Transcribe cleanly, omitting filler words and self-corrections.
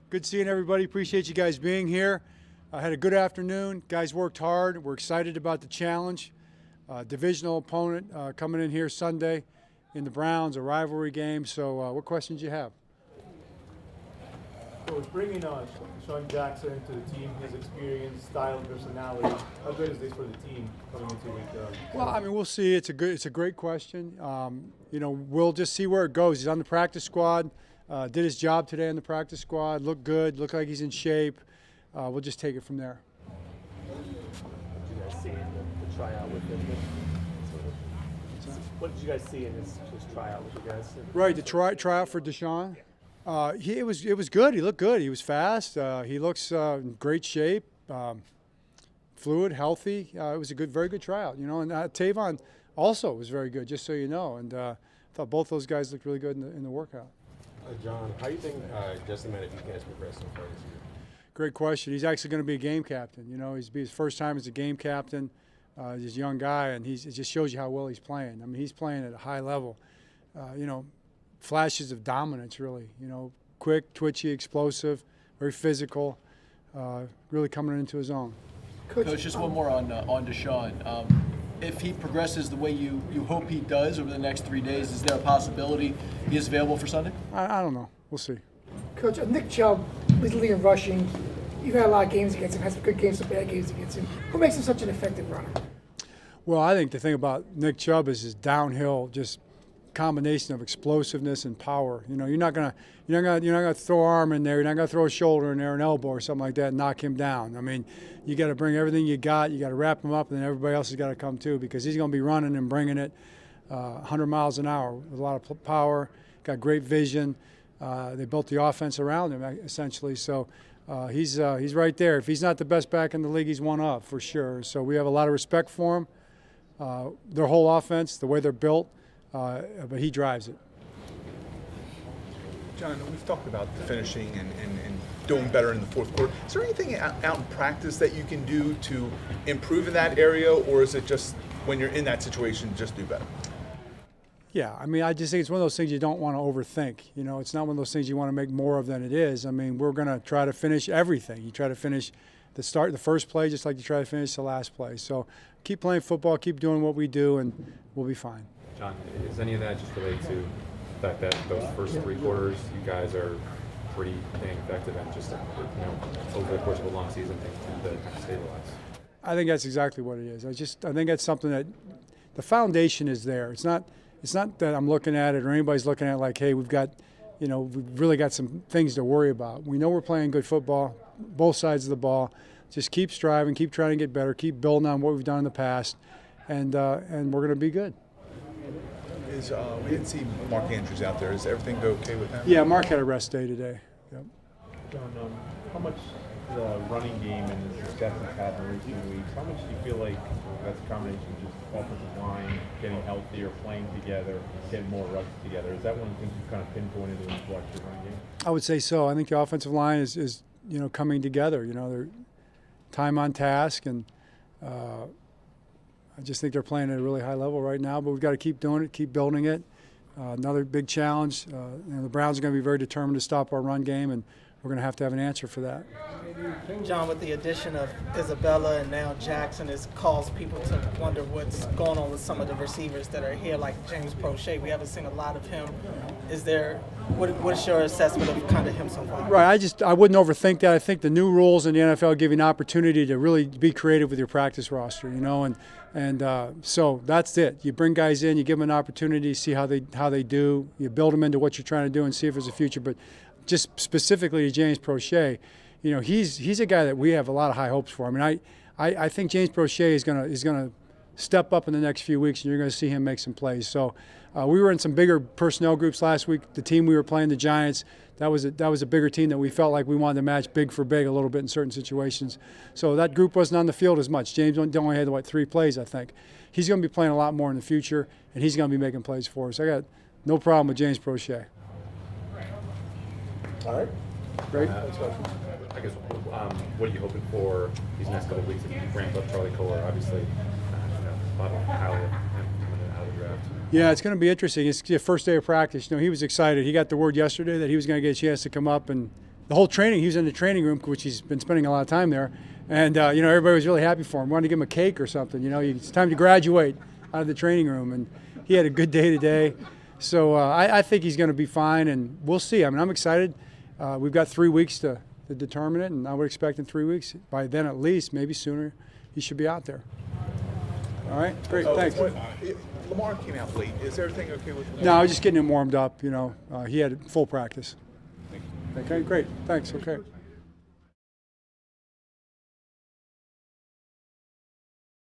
Good seeing everybody. Appreciate you guys being here. I had a good afternoon. Guys worked hard. We're excited about the challenge. Divisional opponent coming in here Sunday in the Browns, a rivalry game. So what questions do you have? So bringing Sean Jackson into the team, his experience, style, personality, how good is this for the team coming into week? Well, I mean, we'll see. It's a great question. We'll just see where it goes. He's on the practice squad. Did his job today on the practice squad. Looked good. Looked like he's in shape. We'll just take it from there. What did you guys see in the tryout with him? What did you guys see in his tryout with you guys? Right, the tryout for Deshaun. It was good. He looked good. He was fast. He looks in great shape, fluid, healthy. It was a very good tryout. And Tavon also was very good. Just so you know, and I thought both those guys looked really good in the workout. John, how do you think Justin Madubuike has progressed so far this year? Great question. He's actually going to be a game captain. He's his first time as a game captain. He's a young guy, and it just shows you how well he's playing. I mean, he's playing at a high level. Flashes of dominance, really. Quick, twitchy, explosive, very physical, really coming into his own. Coach, just one more on Deshaun. If he progresses the way you hope he does over the next 3 days, is there a possibility he is available for Sunday? I don't know. We'll see. Coach, Nick Chubb, leads the league in rushing. You've had a lot of games against him, had some good games, some bad games against him. What makes him such an effective runner? Well, I think the thing about Nick Chubb is his downhill, just combination of explosiveness and power. You're not gonna throw an arm in there. You're not gonna throw a shoulder in there, an elbow or something like that, and knock him down. I mean, you got to bring everything you got. You got to wrap him up, and then everybody else has got to come too, because he's gonna be running and bringing it 100 miles an hour with a lot of power. Got great vision. They built the offense around him essentially. So he's right there. If he's not the best back in the league, he's one of for sure. So we have a lot of respect for him. Their whole offense, the way they're built. But he drives it. John, we've talked about finishing and doing better in the fourth quarter. Is there anything out in practice that you can do to improve in that area, or is it just when you're in that situation, just do better? Yeah, I mean, I just think it's one of those things you don't want to overthink. It's not one of those things you want to make more of than it is. I mean, we're going to try to finish everything. You try to finish the first play just like you try to finish the last play. So keep playing football, keep doing what we do, and we'll be fine. John, is any of that just related to the fact that those first 3 quarters, you guys are pretty dang effective, and just over the course of a long season, things tend to stabilize? I think that's exactly what it is. I think that's something that the foundation is there. It's not that I'm looking at it or anybody's looking at it like, hey, we've really got some things to worry about. We know we're playing good football, both sides of the ball. Just keep striving, keep trying to get better, keep building on what we've done in the past, and we're going to be good. We didn't see Mark Andrews out there. Is everything okay with him? Yeah, Mark had a rest day today. Yep. John, how much the running game and the success it's had in recent weeks, how much do you feel like that's a combination of just offensive line, getting healthier, playing together, getting more reps together? Is that one of the things you kind of pinpointed in the watch your running game? I would say so. I think the offensive line is coming together. They're time on task, and I just think they're playing at a really high level right now, but we've got to keep doing it, keep building it. Another big challenge. The Browns are going to be very determined to stop our run game, and we're going to have an answer for that. John, with the addition of Isabella and now Jackson, has caused people to wonder what's going on with some of the receivers that are here, like James Prochet. We haven't seen a lot of him. What's your assessment of kind of him so far? Right, I wouldn't overthink that. I think the new rules in the NFL give you an opportunity to really be creative with your practice roster, and so that's it. You bring guys in, you give them an opportunity, see how they do. You build them into what you're trying to do and see if there's a future. But just specifically to James Prochet, he's a guy that we have a lot of high hopes for. I mean, I think James Prochet is gonna step up in the next few weeks, and you're going to see him make some plays. So we were in some bigger personnel groups last week. The team we were playing, the Giants, that was a bigger team that we felt like we wanted to match big for big a little bit in certain situations. So that group wasn't on the field as much. James only had 3 plays, I think. He's going to be playing a lot more in the future, and he's going to be making plays for us. I got no problem with James Prochet. All right. Great. I guess, what are you hoping for these next couple of weeks? If you ramp up Charlie Kolar, obviously, a lot of highly coming out of the draft. Yeah, it's going to be interesting. It's the first day of practice. You know, he was excited. He got the word yesterday that he was going to get a chance to come up, and the whole training, he was in the training room, which he's been spending a lot of time there. And, you know, everybody was really happy for him. Wanted to give him a cake or something. You know, it's time to graduate out of the training room. And he had a good day today. So I think he's going to be fine, and we'll see. I mean, I'm excited. We've got 3 weeks to determine it, and I would expect in 3 weeks, by then at least, maybe sooner, he should be out there. All right, great, thanks. Lamar came out late. Is everything okay with him? No, I was just getting him warmed up, you know. He had full practice. Okay, great, thanks, okay.